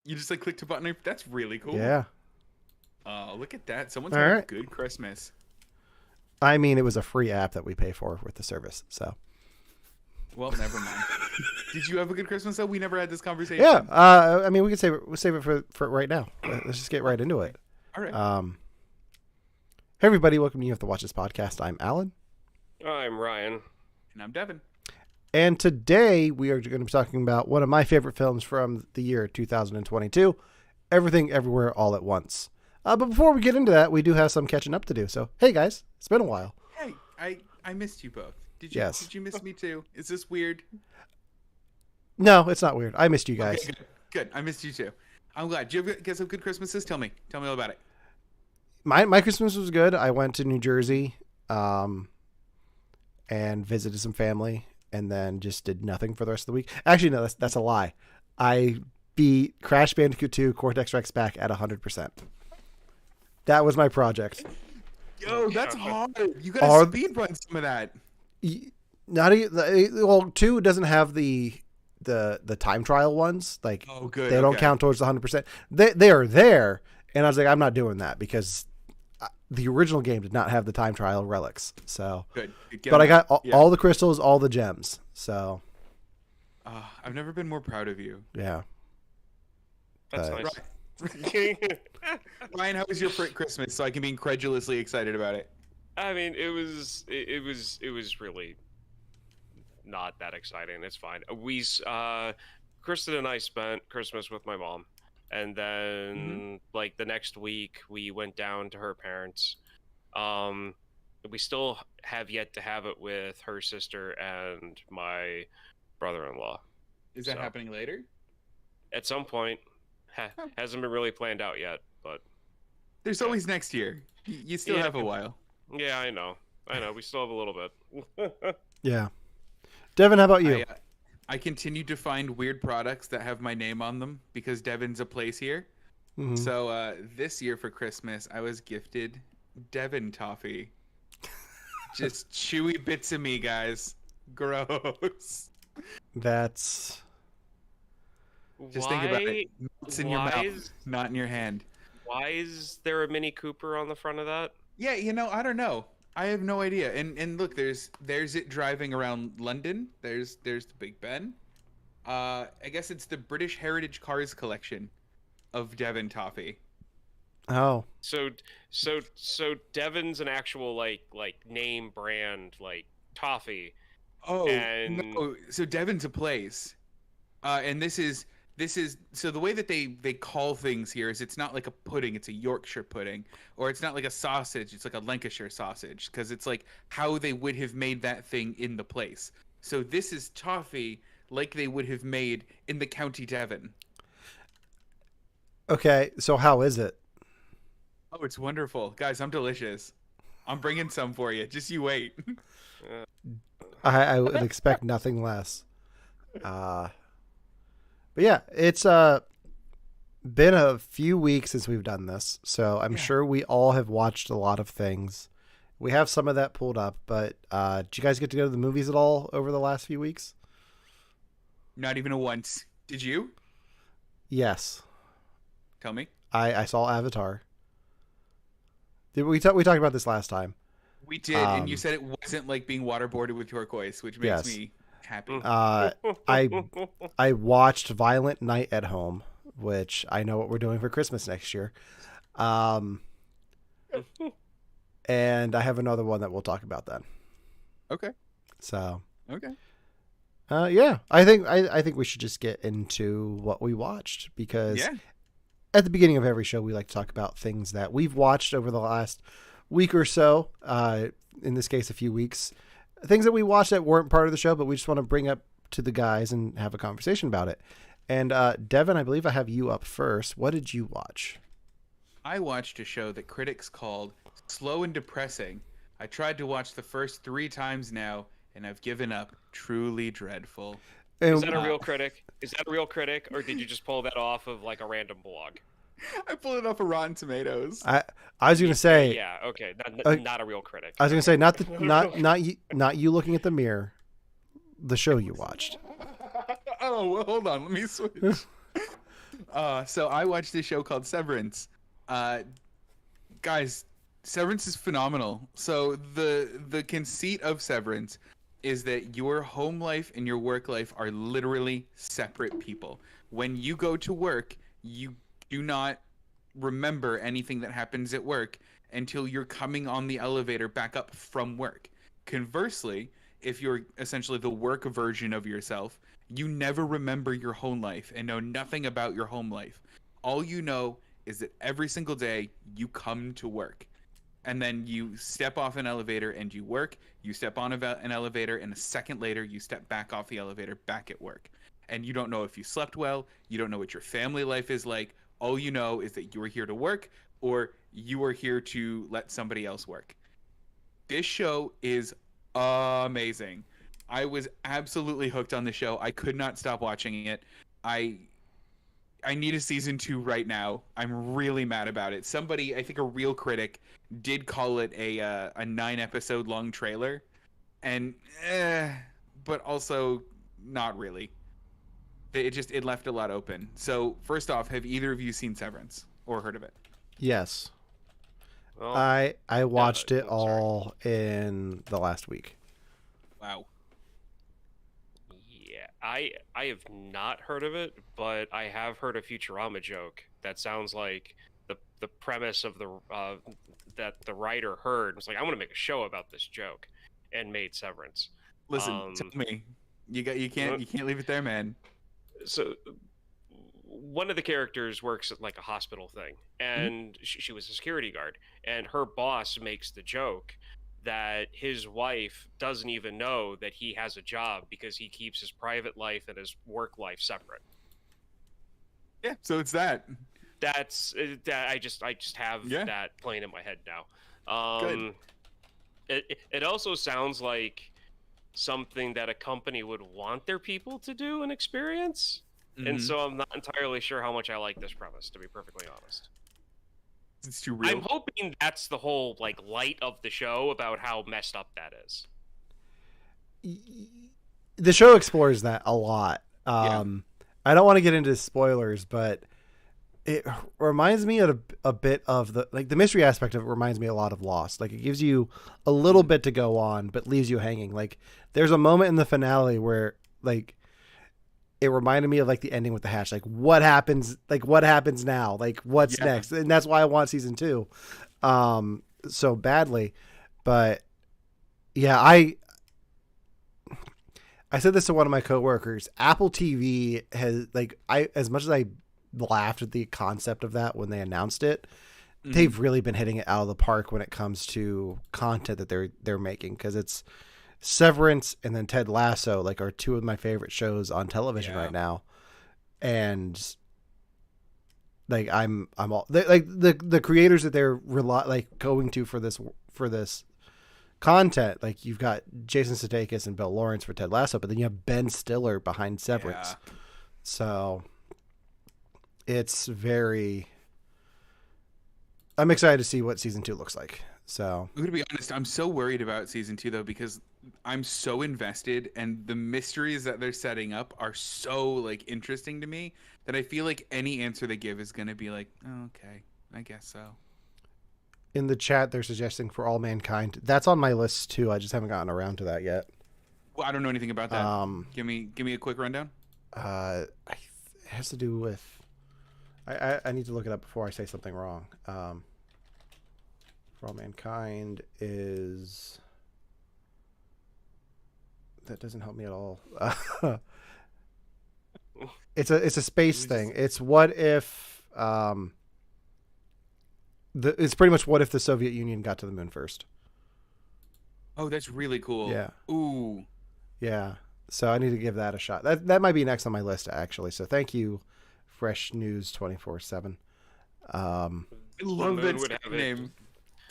You just like clicked a button. That's really cool. Yeah. Oh, look at that. Someone's All had a right. good Christmas. I mean, it was a free app that we pay for with the service. So. Well, never mind. Did you have a good Christmas though? We never had this conversation. Yeah. I mean, we can save it. We'll save it for right now. Let's just get right into it. All right. Hey everybody, welcome to You Have to Watch This podcast. I'm Alan. I'm Ryan. And I'm Devin. And today we are going to be talking about one of my favorite films from the year 2022, Everything Everywhere All at Once. But before we get into that, we do have some catching up to do. So, hey guys, it's been a while. Hey, I missed you both. Did you? Yes. Did you miss me too? Is this weird? No, it's not weird. I missed you guys. Okay, good. I missed you too. I'm glad. Did you guys have good Christmases? Tell me all about it. My Christmas was good. I went to New Jersey, and visited some family, and then just did nothing for the rest of the week. Actually, no, that's a lie. I beat Crash Bandicoot 2 Cortex Rex back at 100%. That was my project. Yo, that's hard. You gotta speed run some of that. Well, 2 doesn't have the time trial ones. Like, oh, good. They don't count towards the 100%. They are there, and I was like, I'm not doing that because the original game did not have the time trial relics. So, good. But I got all the crystals, all the gems. So, I've never been more proud of you. Yeah, that's nice. Ryan, how was your Christmas? So I can be incredulously excited about it. I mean, it was really not that exciting. It's fine. Kristen and I spent Christmas with my mom, and then like the next week we went down to her parents. We still have yet to have it with her sister and my brother-in-law. Is that happening later? At some point. Hasn't been really planned out yet, but there's always next year. You still have a while. Yeah, I know. We still have a little bit. Yeah. Devin, how about you? I continue to find weird products that have my name on them because Devin's a place here. Mm-hmm. So this year for Christmas, I was gifted Devin toffee. Just chewy bits of me, guys. Gross. That's... Just think about it. It's in your mouth, not in your hand. Why is there a Mini Cooper on the front of that? Yeah, I don't know. I have no idea. And look, there's it driving around London. There's the Big Ben. I guess it's the British Heritage Cars collection of Devon toffee. Oh. So Devon's an actual like name brand like toffee. Oh, no. So Devon's a place. And this is so the way that they call things here is it's not like a pudding, it's a Yorkshire pudding, or it's not like a sausage, it's like a Lancashire sausage, because it's like how they would have made that thing in the place. So this is toffee like they would have made in the County Devon. Okay, so how is it? Oh, it's wonderful. Guys, I'm delicious. I'm bringing some for you. Just you wait. I would expect nothing less. But yeah, it's been a few weeks since we've done this, so I'm sure we all have watched a lot of things. We have some of that pulled up, but did you guys get to go to the movies at all over the last few weeks? Not even once. Did you? Yes. Tell me. I saw Avatar. We talked about this last time. We did, and you said it wasn't like being waterboarded with turquoise, which makes me happy. I watched Violent Night at Home, which I know what we're doing for Christmas next year. And I have another one that we'll talk about then. Okay. So. Okay. Yeah, I think we should just get into what we watched because at the beginning of every show we like to talk about things that we've watched over the last week or so. In this case, a few weeks. Things that we watched that weren't part of the show, but we just want to bring up to the guys and have a conversation about it. And Devin, I believe I have you up first. What did you watch? I watched a show that critics called slow and depressing. I tried to watch the first 3 times now, and I've given up. Truly dreadful. Is that a real critic? Or did you just pull that off of like a random blog? I pulled it off of Rotten Tomatoes. I was gonna say. Yeah. Okay. Not a real critic. I was gonna say not you looking at the mirror. The show you watched. Oh, well, hold on. Let me switch. So I watched this show called Severance. Uh, Guys, Severance is phenomenal. So the conceit of Severance is that your home life and your work life are literally separate people. When you go to work, you do not remember anything that happens at work until you're coming on the elevator back up from work. Conversely, if you're essentially the work version of yourself, you never remember your home life and know nothing about your home life. All you know is that every single day you come to work and then you step off an elevator and you work, you step on an elevator, and a second later you step back off the elevator back at work. And you don't know if you slept well, you don't know what your family life is like. All you know is that you are here to work or you are here to let somebody else work. This show is amazing. I was absolutely hooked on the show. I could not stop watching it. I I need a season 2 right now. I'm really mad about it. Somebody, I think a real critic, did call it a 9-episode long trailer, and but also not really. It left a lot open. So first off, have either of you seen Severance or heard of it? Yes. Well, I watched it all in the last week. Wow. yeah, I have not heard of it, but I have heard a Futurama joke that sounds like the premise of the that the writer heard. Was like, I want to make a show about this joke, and made Severance. Listen, tell me, you can't leave it there, man. So one of the characters works at like a hospital thing, and she was a security guard, and her boss makes the joke that his wife doesn't even know that he has a job because he keeps his private life and his work life separate. Yeah, so it's that. That's that. I just have that playing in my head now. Good. It also sounds like something that a company would want their people to do and experience. And so I'm not entirely sure how much I like this premise, to be perfectly honest. It's too real. I'm hoping that's the whole like light of the show about how messed up that is. The show explores that a lot. Yeah. I don't want to get into spoilers, but it reminds me of a bit of the mystery aspect of it reminds me a lot of Lost. Like, it gives you a little bit to go on, but leaves you hanging. Like, there's a moment in the finale where like it reminded me of like the ending with the hatch. Like, what happens? Like, what happens now? Like, what's next? And that's why I want season 2 so badly. But yeah, I said this to one of my coworkers. Apple TV has as much as I laughed at the concept of that when they announced it, they've really been hitting it out of the park when it comes to content that they're making, because it's Severance and then Ted Lasso are two of my favorite shows on television right now. And I'm all the creators that they're going to for this content. Like, you've got Jason Sudeikis and Bill Lawrence for Ted Lasso, but then you have Ben Stiller behind Severance. So it's very, I'm excited to see what season 2 looks like. So I'm gonna be honest, I'm so worried about season 2 though, because I'm so invested and the mysteries that they're setting up are so interesting to me that I feel like any answer they give is gonna be like, oh, okay, I guess so. In the chat, they're suggesting For All Mankind. That's on my list too. I just haven't gotten around to that yet. Well, I don't know anything about that. Give me a quick rundown. It has to do with. I need to look it up before I say something wrong. For All Mankind is. That doesn't help me at all. It's a space thing. It's what if. It's pretty much what if the Soviet Union got to the moon first. Oh, that's really cool. Yeah. Ooh. Yeah. So I need to give that a shot. That might be next on my list, actually. So thank you, Fresh News 24/7. I love that name.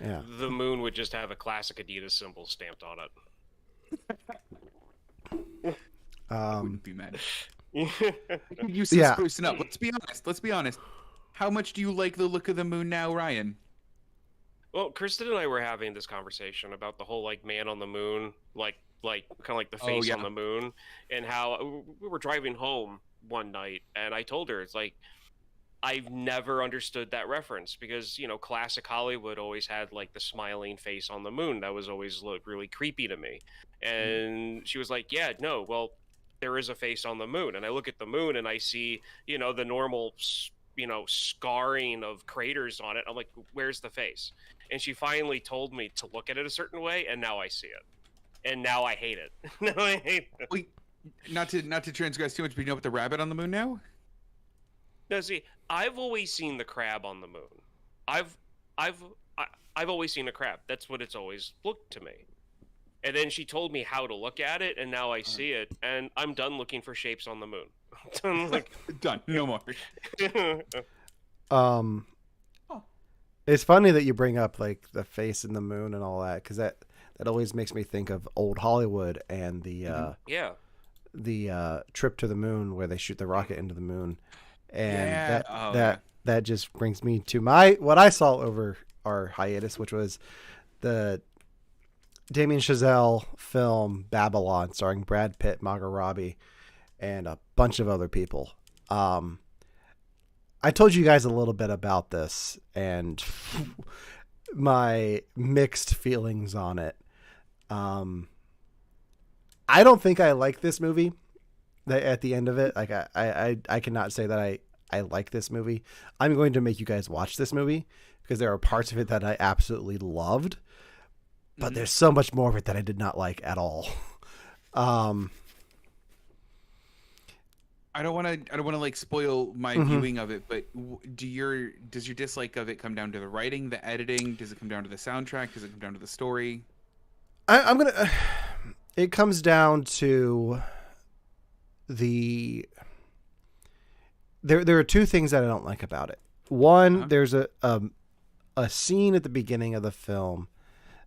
Yeah. The moon would just have a classic Adidas symbol stamped on it. Wouldn't be mad. You sprucing up. Let's be honest. How much do you like the look of the moon now, Ryan? Well, Kristen and I were having this conversation about the whole man on the moon, kind of like the face on the moon, and how we were driving home one night, and I told her, it's like, I've never understood that reference because, you know, classic Hollywood always had like the smiling face on the moon. That was always really creepy to me. And she was like, yeah, no, well, there is a face on the moon. And I look at the moon and I see, you know, the normal, you know, scarring of craters on it. I'm like, where's the face? And she finally told me to look at it a certain way. And now I see it. And now I hate it. Now I hate it. Wait, not to transgress too much, but you know about the rabbit on the moon now? No, see, I've always seen the crab on the moon. I've always seen a crab. That's what it's always looked to me. And then she told me how to look at it, and now I see it, and I'm done looking for shapes on the moon. Done. No more. It's funny that you bring up like the face in the moon and all that, because that always makes me think of old Hollywood and the trip to the moon where they shoot the rocket into the moon. And that just brings me to what I saw over our hiatus, which was the Damien Chazelle film Babylon, starring Brad Pitt, Margot Robbie, and a bunch of other people. I told you guys a little bit about this and my mixed feelings on it. I don't think I like this movie. At the end of it, like I cannot say that I like this movie. I'm going to make you guys watch this movie because there are parts of it that I absolutely loved, but there's so much more of it that I did not like at all. I don't want to like spoil my viewing of it, but does your dislike of it come down to the writing, the editing? Does it come down to the soundtrack? Does it come down to the story? It comes down to there are two things that I don't like about it. One, there's a scene at the beginning of the film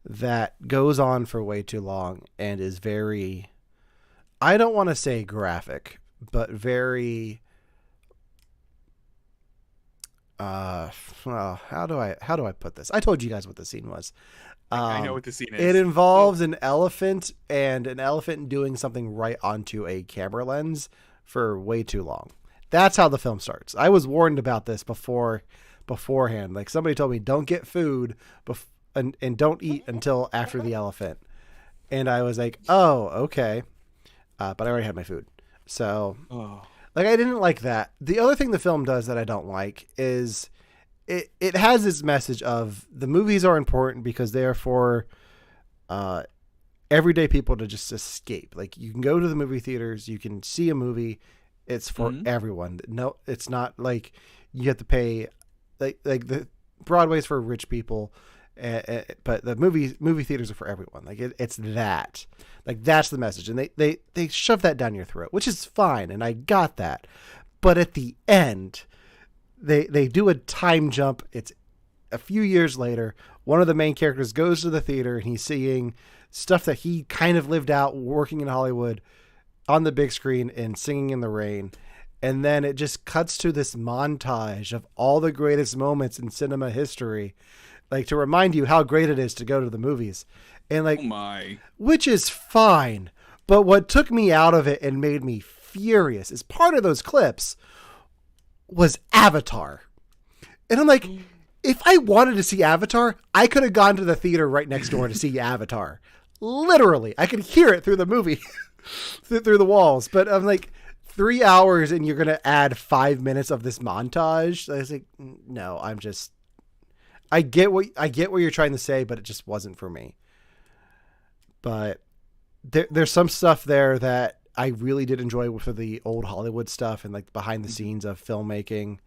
that goes on for way too long and is very, I don't want to say graphic, but very well, how do I put this? I told you guys what the scene was. I know what the scene is. It involves an elephant doing something right onto a camera lens for way too long. That's how the film starts. I was warned about this beforehand. Like somebody told me, don't get food and don't eat until after the elephant. And I was like, oh, okay. But I already had my food. So like, I didn't like that. The other thing the film does that I don't like is it has this message of the movies are important because they're for everyday people to just escape. Like you can go to the movie theaters, you can see a movie. It's for everyone. No, it's not like you have to pay like the Broadway's for rich people, but the movie theaters are for everyone. Like it's that. Like that's the message, and they shove that down your throat, which is fine, and I got that. But at the end, they do a time jump. It's a few years later. One of the main characters goes to the theater and he's seeing stuff that he kind of lived out working in Hollywood on the big screen and Singing in the Rain. And then it just cuts to this montage of all the greatest moments in cinema history, like to remind you how great it is to go to the movies. And like, which is fine. But what took me out of it and made me furious is part of those clips was Avatar. And I'm like, if I wanted to see Avatar, I could have gone to the theater right next door to see Avatar. Literally, I could hear it through the movie, through the walls. But I'm like, 3 hours and you're going to add 5 minutes of this montage. I was like, no, I get what you're trying to say, but it just wasn't for me. But there's some stuff there that I really did enjoy for the old Hollywood stuff and like behind the scenes of filmmaking.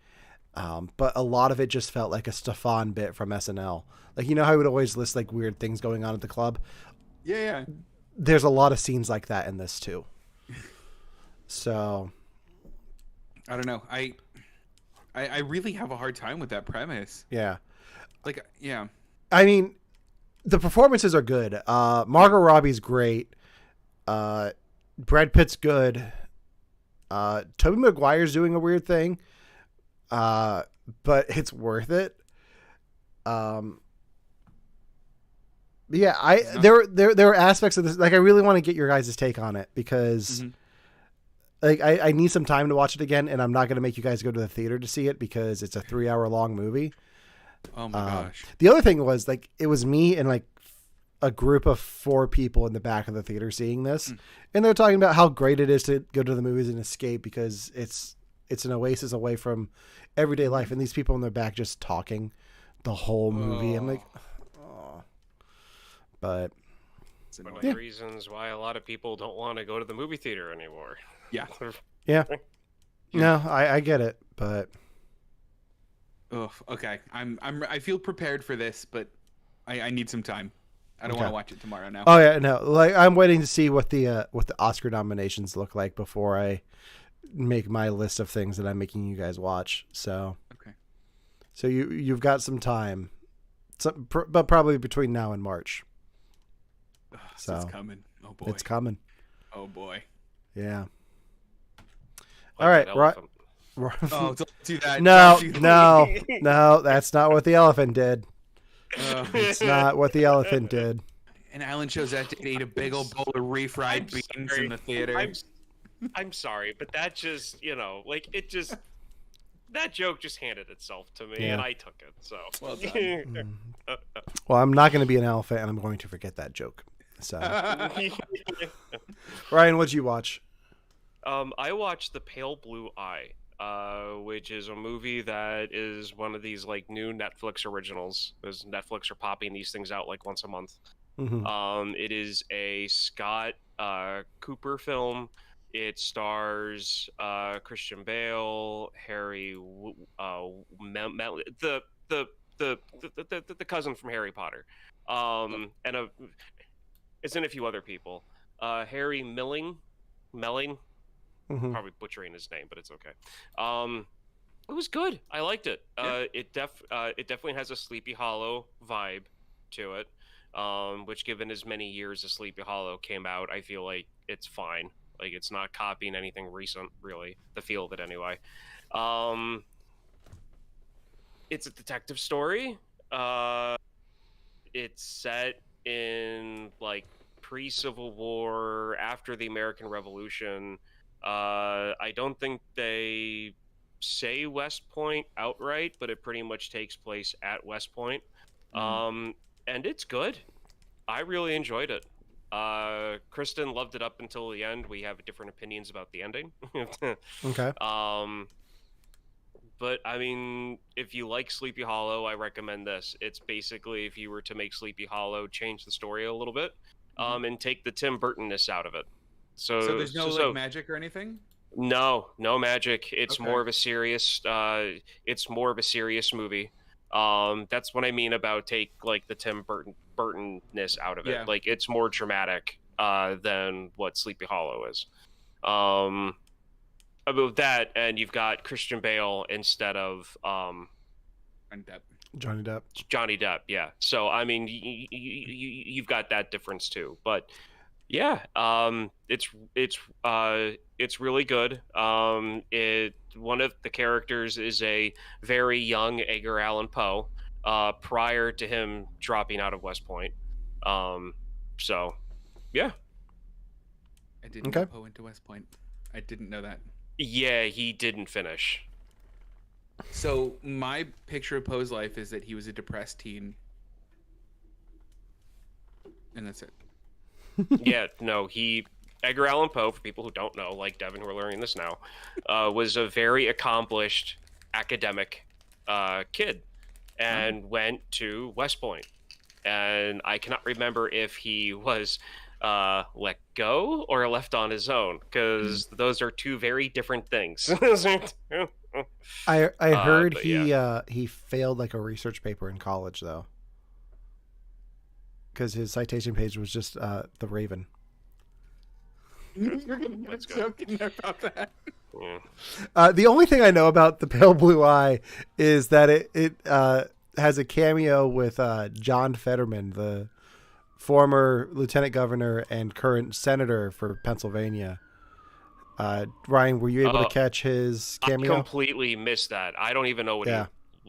But a lot of it just felt like a Stefan bit from SNL. Like, you know how he would always list like weird things going on at the club? Yeah. There's a lot of scenes like that in this too. So I don't know. I really have a hard time with that premise. Yeah. Like, yeah. I mean, the performances are good. Margot Robbie's great. Brad Pitt's good. Tobey Maguire's doing a weird thing. But it's worth it. Yeah, there are aspects of this, like I really want to get your guys' take on it because like I need some time to watch it again, and I'm not going to make you guys go to the theater to see it because it's a 3-hour long movie. Oh my gosh. The other thing was like it was me and like a group of 4 people in the back of the theater seeing this, and they're talking about how great it is to go to the movies and escape because it's an oasis away from everyday life, and these people in the back just talking the whole movie. I'm like, oh, but one of the reasons why a lot of people don't want to go to the movie theater anymore. Yeah. Yeah. No, I get it, but okay. I feel prepared for this, but I need some time. I don't want to watch it tomorrow now. Oh yeah, no. Like I'm waiting to see what the Oscar nominations look like before I make my list of things that I'm making you guys watch. So okay. So you've got some time, but probably between now and March. So it's coming. Oh boy. It's coming. Oh boy. Yeah. All right, right. Oh, don't do that. No, that's not what the elephant did. It's not what the elephant did. And Alan Chosette ate a big old bowl of refried beans in the theater. I'm sorry, but that just, like, that joke just handed itself to me, and I took it, so. Well done. Well, I'm not going to be an elephant, and I'm going to forget that joke. So, Ryan, what'd you watch? I watched The Pale Blue Eye, which is a movie that is one of these like new Netflix originals. Because Netflix are popping these things out like once a month. Mm-hmm. It is a Scott Cooper film. It stars Christian Bale, Harry, the cousin from Harry Potter, and it's in a few other people. Harry Melling. Mm-hmm. Probably butchering his name, but it's okay. It was good. I liked it. Yeah. It definitely has a Sleepy Hollow vibe to it, which given as many years as Sleepy Hollow came out, I feel like it's fine. Like it's not copying anything recent, really. The feel of it, anyway. It's a detective story. It's set in like pre-Civil War, after the American Revolution. I don't think they say West Point outright, but it pretty much takes place at West Point. And it's good. I really enjoyed it. Kristen loved it up until the end. We have different opinions about the ending. Okay. But I mean, if you like Sleepy Hollow, I recommend this. It's basically if you were to make Sleepy Hollow, change the story a little bit, and take the Tim Burton-ness out of it. So there's no magic or anything? No magic. It's more of a serious. It's more of a serious movie. That's what I mean about take like the Tim Burton-ness out of it. Yeah. Like it's more dramatic than what Sleepy Hollow is. About that, and you've got Christian Bale instead of Johnny Depp. Yeah. So I mean, you've got that difference too. But yeah, it's really good. One of the characters is a very young Edgar Allan Poe, prior to him dropping out of West Point. So yeah. I didn't know Poe went to West Point. I didn't know that. Yeah, he didn't finish. So my picture of Poe's life is that he was a depressed teen, and that's it. Yeah, no, Edgar Allan Poe, for people who don't know, like Devin, who are learning this now, was a very accomplished academic kid, and went to West Point. And I cannot remember if he was let go or left on his own, because those are two very different things. I heard he failed like a research paper in college though, because his citation page was just the Raven. You're gonna get joking about that. Yeah. The only thing I know about The Pale Blue Eye is that it has a cameo with John Fetterman, the former lieutenant governor and current senator for Pennsylvania. Ryan, were you able to catch his cameo? I completely missed that. I don't even know what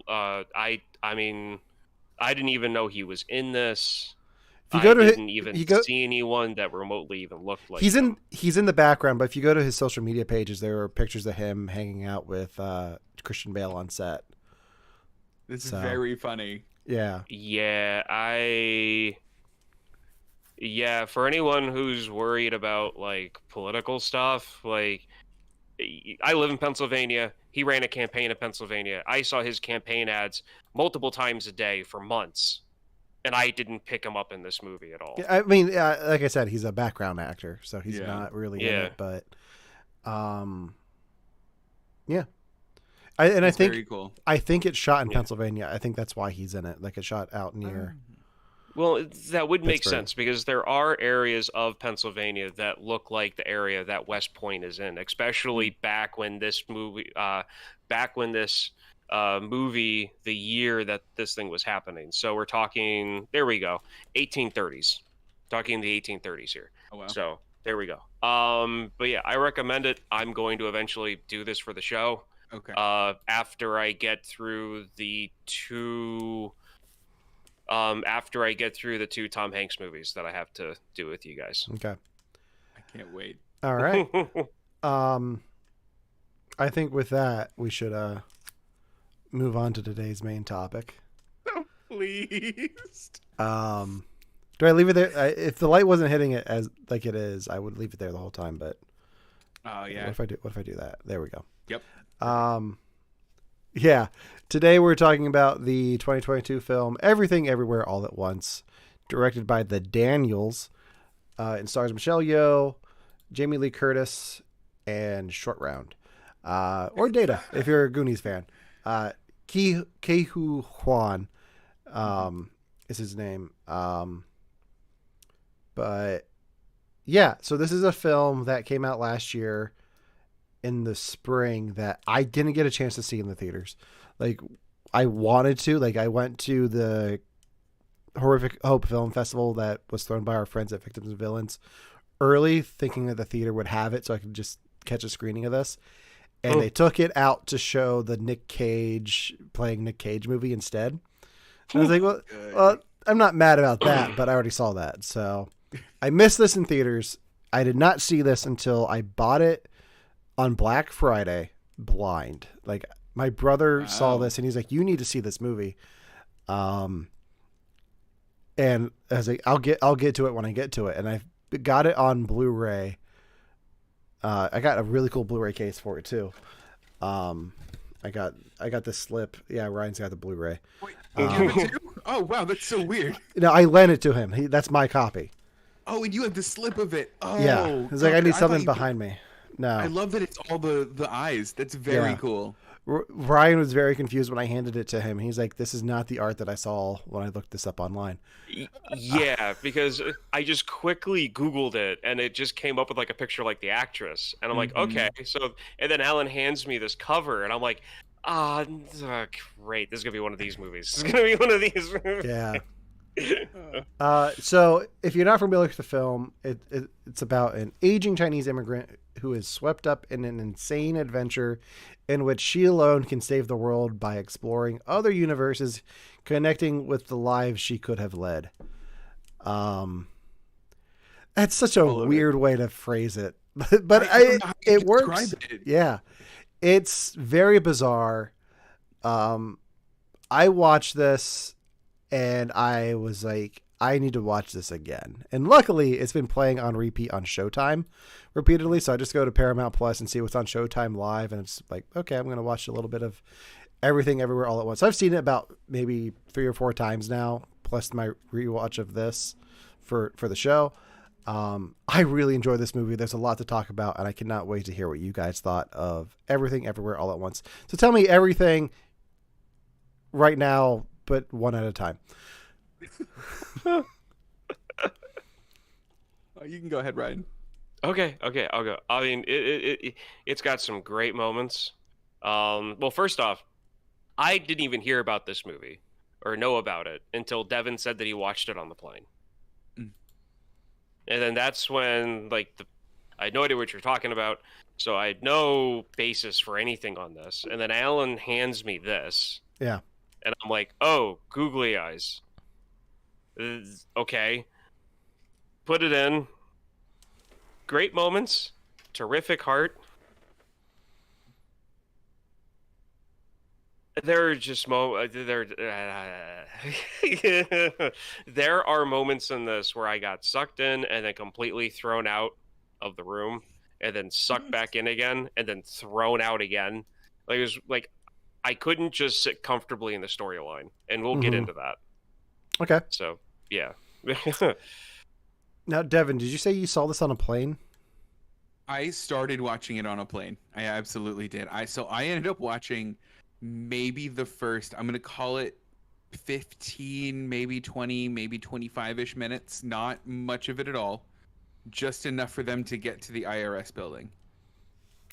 I mean, I didn't even know he was in this. If you go to didn't even see anyone that remotely even looked like him. He's in the background, but if you go to his social media pages, there are pictures of him hanging out with Christian Bale on set. This is very funny. Yeah. Yeah, for anyone who's worried about like political stuff, like I live in Pennsylvania. He ran a campaign in Pennsylvania. I saw his campaign ads multiple times a day for months. And I didn't pick him up in this movie at all. I mean, like I said, he's a background actor, so he's not really in it. But, yeah. I think very cool. I think it's shot in Pennsylvania. I think that's why he's in it. Like it's shot out near. Well, that would make Pittsburgh. sense because there are areas of Pennsylvania that look like the area that West Point is in, especially back when this movie, the year that this thing was happening. So we're talking, there we go, 1830s. Talking the 1830s here. Oh, wow. So there we go. But yeah, I recommend it. I'm going to eventually do this for the show. Okay. After I get through the two Tom Hanks movies that I have to do with you guys. Okay. I can't wait. All right. I think with that we should move on to today's main topic. Oh, please. Do I leave it there? If the light wasn't hitting it as like it is, I would leave it there the whole time. But oh yeah. What if I do that? There we go. Yep. Yeah. Today we're talking about the 2022 film Everything Everywhere All at Once, directed by the Daniels, and stars Michelle Yeoh, Jamie Lee Curtis, and Short Round, or Data if you're a Goonies fan. Ke-Hu Kwan is his name. But yeah, so this is a film that came out last year in the spring that I didn't get a chance to see in the theaters. Like I wanted to, like I went to the Horrific Hope Film Festival that was thrown by our friends at Victims and Villains early, thinking that the theater would have it so I could just catch a screening of this. And they took it out to show the Nick Cage playing Nick Cage movie instead. And I was like, well, I'm not mad about that, but I already saw that. So I missed this in theaters. I did not see this until I bought it on Black Friday blind. Like my brother saw this and he's like, you need to see this movie. And I was like, I'll get to it when I get to it. And I got it on Blu-ray. I got a really cool Blu-ray case for it too. I got the slip. Yeah, Ryan's got the Blu-ray. Wait, you have it too? Oh wow, that's so weird. No, I lent it to him. That's my copy. Oh, and you have the slip of it. Oh, yeah. It's like I need something behind me. No, I love that it's all the eyes. That's very cool. Ryan was very confused when I handed it to him. He's like, "This is not the art that I saw when I looked this up online." Yeah, because I just quickly Googled it and it just came up with like a picture like the actress, and I'm like, okay. So, and then Alan hands me this cover, and I'm like, great, this is gonna be one of these movies. This is gonna be one of these movies. Yeah. So if you're not familiar with the film, it's about an aging Chinese immigrant who is swept up in an insane adventure in which she alone can save the world by exploring other universes, connecting with the lives she could have led. That's such a weird way to phrase it, but it works. Yeah, it's very bizarre. I watched this and I was like, I need to watch this again. And luckily it's been playing on repeat on Showtime repeatedly. So I just go to Paramount Plus and see what's on Showtime live. And it's like, okay, I'm going to watch a little bit of Everything Everywhere All at Once. I've seen it about maybe 3 or 4 times now, plus my rewatch of this for the show. I really enjoy this movie. There's a lot to talk about, and I cannot wait to hear what you guys thought of Everything Everywhere All at Once. So tell me everything right now, but one at a time. You can go ahead, Ryan. Okay, I'll go. I mean, it's got some great moments. Well, first off, I didn't even hear about this movie or know about it until Devin said that he watched it on the plane. And then that's when, like, I had no idea what you're talking about, so I had no basis for anything on this. And then Alan hands me this. Yeah. And I'm like, oh, googly eyes. Okay. put it in. Great moments, terrific heart. There are just there are moments in this where I got sucked in and then completely thrown out of the room, and then sucked back in again, and then thrown out again. Like, it was like I couldn't just sit comfortably in the storyline, and we'll get into that. Okay. So yeah. Now, Devin, did you say you saw this on a plane? I started watching it on a plane. I absolutely did. I ended up watching maybe the first, I'm going to call it 15, maybe 20, maybe 25-ish minutes. Not much of it at all. Just enough for them to get to the IRS building.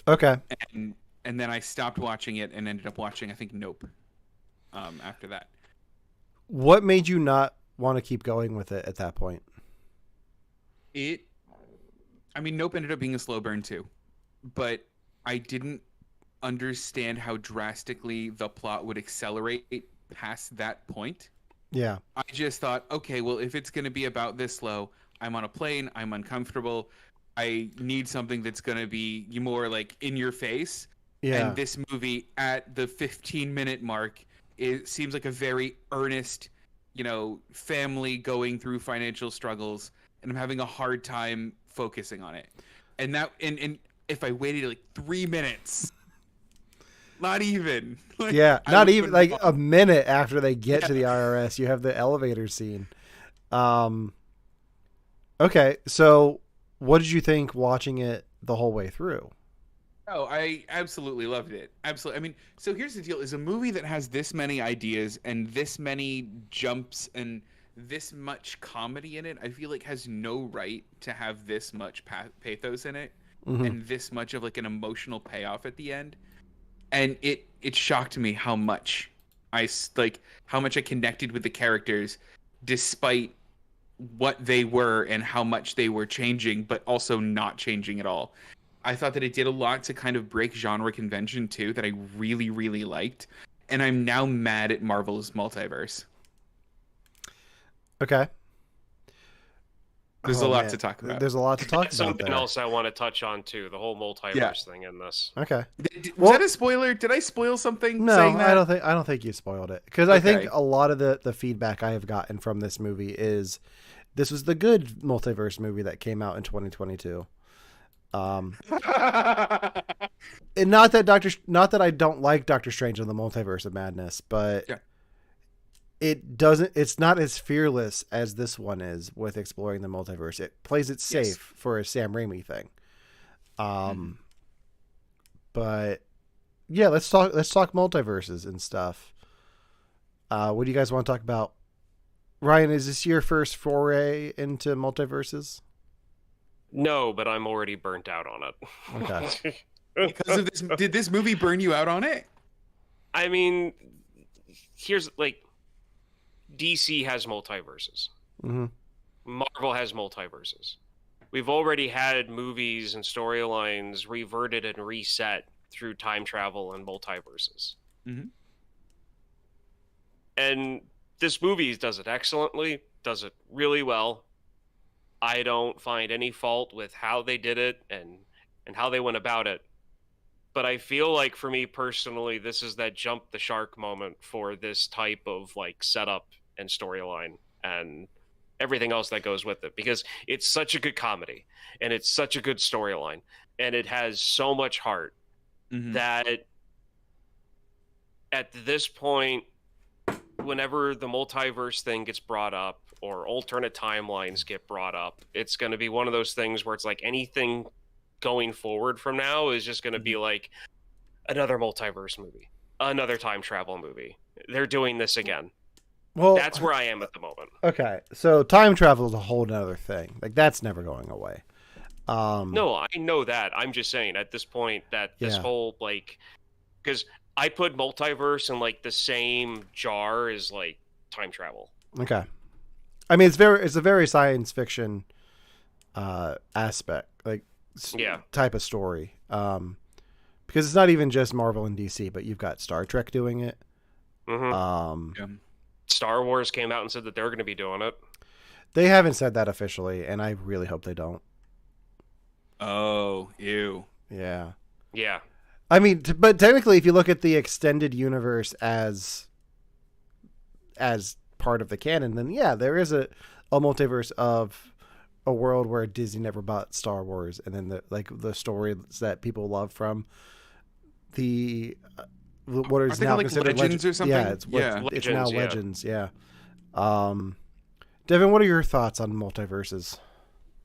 Okay. And then I stopped watching it and ended up watching, I think, Nope. After that. What made you not want to keep going with it at that point? Nope ended up being a slow burn too. But I didn't understand how drastically the plot would accelerate past that point. Yeah. I just thought, okay, well, if it's going to be about this slow, I'm on a plane, I'm uncomfortable, I need something that's going to be more like in your face. Yeah. And this movie at the 15-minute mark, it seems like a very earnest, family going through financial struggles, and I'm having a hard time focusing on it. And if I waited like 3 minutes, not even. Yeah, not even like a minute after they get to the IRS, you have the elevator scene. Okay, so what did you think watching it the whole way through? Oh, I absolutely loved it. Absolutely. So here's the deal: is a movie that has this many ideas and this many jumps and this much comedy in it, I feel like has no right to have this much pathos in it, and this much of like an emotional payoff at the end. And it shocked me how much I connected with the characters, despite what they were and how much they were changing, but also not changing at all. I thought that it did a lot to kind of break genre convention too, that I really, really liked. And I'm now mad at Marvel's multiverse. Okay. There's a lot to talk about. There's a lot to talk about. Something else I want to touch on too, the whole multiverse thing in this. Okay. Was that a spoiler? Did I spoil something? No, saying that? I don't think you spoiled it, because I think a lot of the feedback I have gotten from this movie is this was the good multiverse movie that came out in 2022. And not that I don't like Doctor Strange and the Multiverse of Madness, but it's not as fearless as this one is with exploring the multiverse. It plays it safe for a Sam Raimi thing. But yeah, let's talk multiverses and stuff. What do you guys want to talk about? Ryan, is this your first foray into multiverses? No, but I'm already burnt out on it. Okay. Because of this, did this movie burn you out on it? I mean, here's like, DC has multiverses. Marvel has multiverses. We've already had movies and storylines reverted and reset through time travel and multiverses. And this movie does it excellently, does it really well. I don't find any fault with how they did it and how they went about it. But I feel like, for me personally, this is that jump the shark moment for this type of like setup and storyline and everything else that goes with it, because it's such a good comedy and it's such a good storyline and it has so much heart that at this point, whenever the multiverse thing gets brought up or alternate timelines get brought up, it's going to be one of those things where it's like anything going forward from now is just going to be like another multiverse movie, another time travel movie. They're doing this again. Well, that's where I am at the moment. Okay, so time travel is a whole nother thing. Like, that's never going away. No, I know that. I'm just saying at this point that this whole, like, because I put multiverse in like the same jar as like time travel. Okay. I mean, it's a very science fiction aspect, like type of story. Because it's not even just Marvel and DC, but you've got Star Trek doing it. Star Wars came out and said that they're going to be doing it. They haven't said that officially, and I really hope they don't. Oh, ew. Yeah. Yeah. I mean, but technically, if you look at the extended universe as part of the canon, then yeah, there is a multiverse of a world where Disney never bought Star Wars, and then the stories that people love from the what is now like considered Legends or something. Yeah, it's Legends, now yeah. Legends. Yeah. Devin, what are your thoughts on multiverses?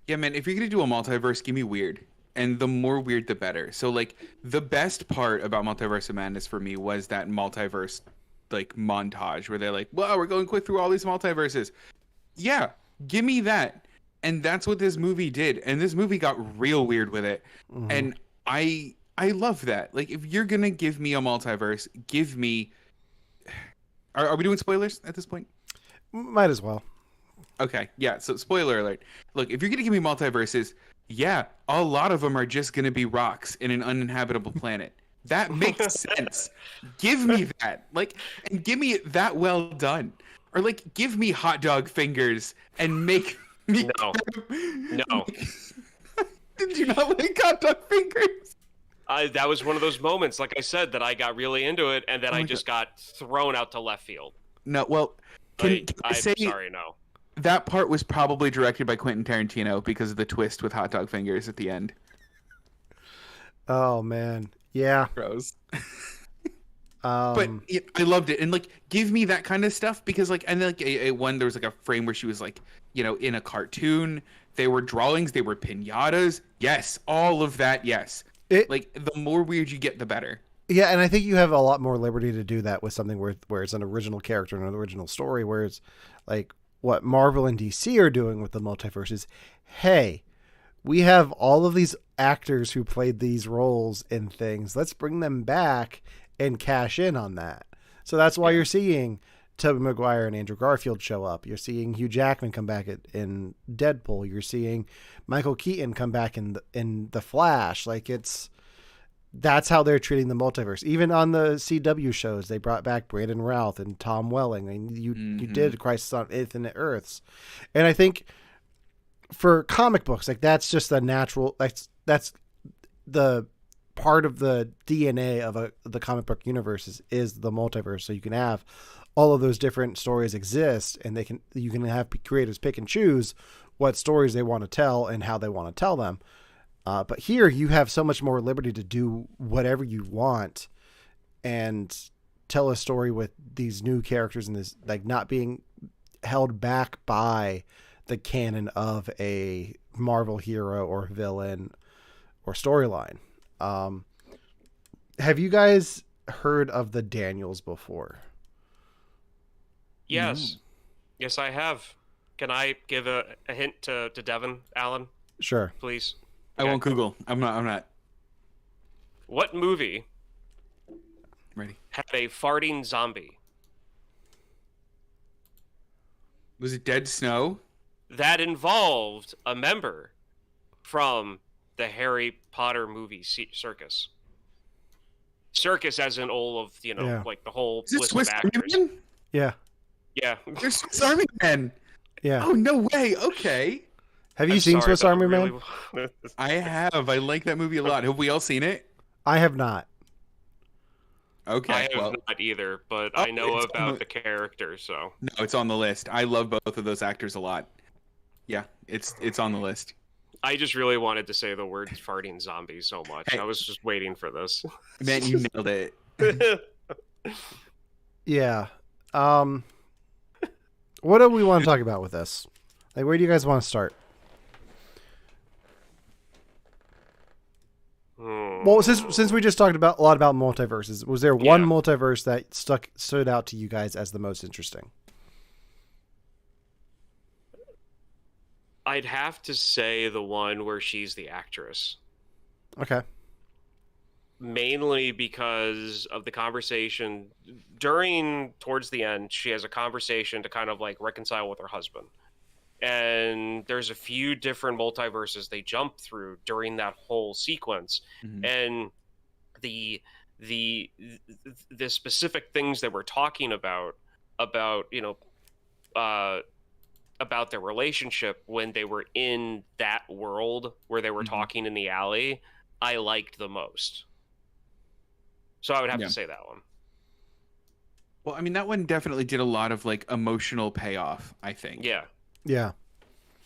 Yeah, man, if you're gonna do a multiverse, give me weird. And the more weird, the better. So, like, the best part about Multiverse of Madness for me was that multiverse, like, montage where they're like, "Wow, we're going quick through all these multiverses." Yeah, give me that. And that's what this movie did. And this movie got real weird with it. Mm-hmm. And I love that. Like, if you're gonna give me a multiverse, give me. Are we doing spoilers at this point? Might as well. Okay, yeah. So, spoiler alert. Look, if you're gonna give me multiverses, yeah, a lot of them are just gonna be rocks in an uninhabitable planet. That makes sense. Give me that, like, and give me it that well done, or like, give me hot dog fingers and make me. No. Did you not like hot dog fingers? That was one of those moments, like I said, that I got really into it, and then I just got thrown out to left field. No, well, can I say sorry, no. That part was probably directed by Quentin Tarantino because of the twist with hot dog fingers at the end. Oh man, yeah. Gross. But yeah, I loved it, and like, give me that kind of stuff because like, and like one there was like a frame where she was like, you know, in a cartoon. They were drawings, they were piñatas. Yes, all of that. Yes, like the more weird you get, the better. Yeah, and I think you have a lot more liberty to do that with something where it's an original character and an original story. Whereas, like what Marvel and DC are doing with the multiverse is, hey, we have all of these actors who played these roles in things. Let's bring them back and cash in on that. So that's why you're seeing Tobey Maguire and Andrew Garfield show up. You're seeing Hugh Jackman come back in Deadpool. You're seeing Michael Keaton come back in the Flash. Like that's how they're treating the multiverse. Even on the CW shows, they brought back Brandon Routh and Tom Welling. And you did Crisis on Infinite Earths. And I think for comic books, like that's just a natural, that's the part of the DNA of the comic book universe is the multiverse. So you can have all of those different stories exist, and you can have creators pick and choose what stories they want to tell and how they want to tell them. But here you have so much more liberty to do whatever you want and tell a story with these new characters and this, like, not being held back by the canon of a Marvel hero or villain or storyline. Have you guys heard of the Daniels before? Yes. Yes, I have. Can I give a hint to Devin, Alan? Sure. Please. I won't Google. I'm not. What movie Ready. had a farting zombie? Was it Dead Snow? That involved a member from the Harry Potter movie circus. Circus as in all of, like the whole list Swiss of actors. Army Man? Yeah. Yeah. There's Swiss Army Man. Yeah. Oh, no way. Okay. Have you seen Swiss Army Man? I have. I like that movie a lot. Have we all seen it? I have not. Okay. I have not either, but I know about the character, so. No, it's on the list. I love both of those actors a lot. Yeah, it's on the list. I just really wanted to say the word farting zombie so much. Hey. I was just waiting for this. Man, you nailed it. Yeah. What do we want to talk about with this? Like, where do you guys want to start? Well, since we just talked about a lot about multiverses, was there one multiverse that stood out to you guys as the most interesting? I'd have to say the one where she's the actress. Okay. Mainly because of the conversation towards the end, she has a conversation to kind of like reconcile with her husband. And there's a few different multiverses they jump through during that whole sequence. Mm-hmm. And the specific things that we're talking about, about their relationship when they were in that world where they were talking in the alley, I liked the most. So I would have to say that one. Well, I mean, that one definitely did a lot of like emotional payoff, I think. Yeah. Yeah.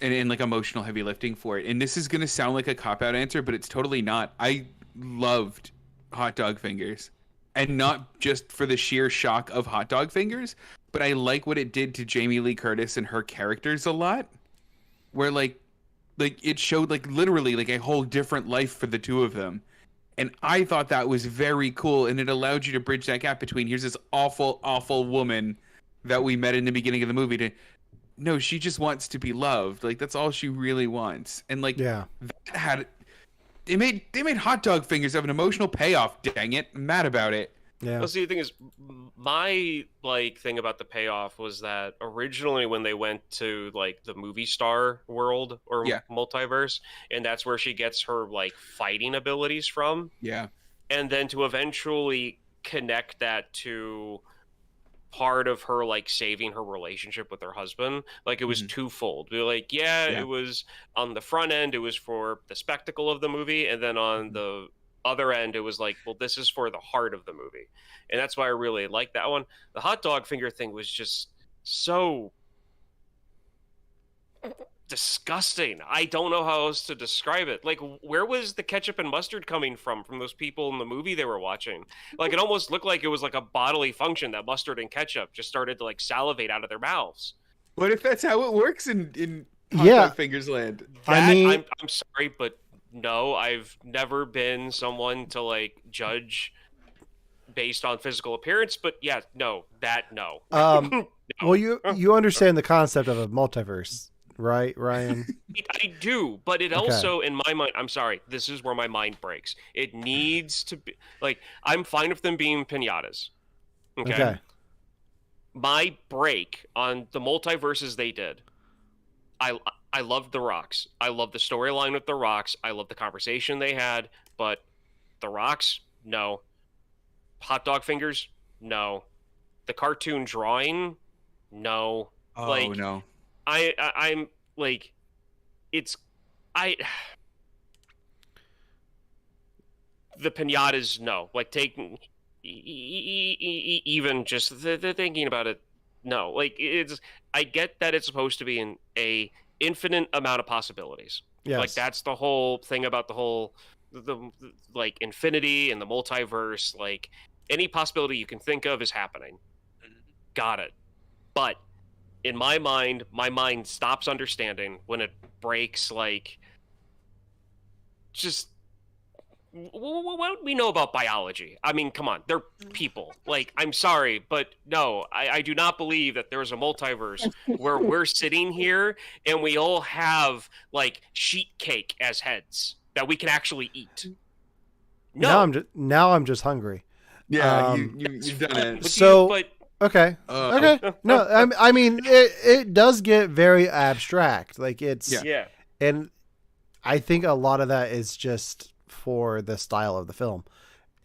And like emotional heavy lifting for it. And this is going to sound like a cop-out answer, but it's totally not. I loved hot dog fingers. And not just for the sheer shock of hot dog fingers, but I like what it did to Jamie Lee Curtis and her characters a lot. Where like it showed like literally like a whole different life for the two of them. And I thought that was very cool, and it allowed you to bridge that gap between here's this awful, awful woman that we met in the beginning of the movie to no, she just wants to be loved. Like that's all she really wants. And like that had they made hot dog fingers have an emotional payoff. Dang it, I'm mad about it. Yeah. Well, see, the thing is, my like thing about the payoff was that originally when they went to like the movie star world or multiverse, and that's where she gets her like fighting abilities from. Yeah. And then to eventually connect that to part of her like saving her relationship with her husband, like it was twofold. We were like, it was on the front end, it was for the spectacle of the movie, and then on the other end it was like, well, this is for the heart of the movie. And that's why I really like that one. The hot dog finger thing was just so disgusting. I don't know how else to describe it. Like, where was the ketchup and mustard coming from those people in the movie they were watching? Like, it almost looked like it was like a bodily function that mustard and ketchup just started to like salivate out of their mouths. What if that's how it works in hot dog fingers land? I'm sorry, but no, I've never been someone to like judge based on physical appearance, but no. No. Well, you understand the concept of a multiverse, right, Ryan? I do, but it also, in my mind, I'm sorry, this is where my mind breaks. It needs to be like, I'm fine with them being piñatas. Okay. My break on the multiverses they did, I loved the Rocks. I love the storyline with the Rocks. I love the conversation they had, but the Rocks, no. Hot dog fingers, no. The cartoon drawing, no. Oh, like, no. I'm like, the piñatas, no. Like, taking even just the thinking about it, no. Like, I get that it's supposed to be a infinite amount of possibilities. Yes. Like, that's the whole thing about the like infinity and the multiverse. Like, any possibility you can think of is happening. Got it. But in my mind stops understanding when it breaks. Like, just what we know about biology. I mean, come on, they're people. Like, I'm sorry, but no, I do not believe that there's a multiverse where we're sitting here and we all have like sheet cake as heads that we can actually eat. No. Now I'm just hungry. Yeah, you've done it. Okay. No, I mean, it does get very abstract. Like, it's and I think a lot of that is just for the style of the film,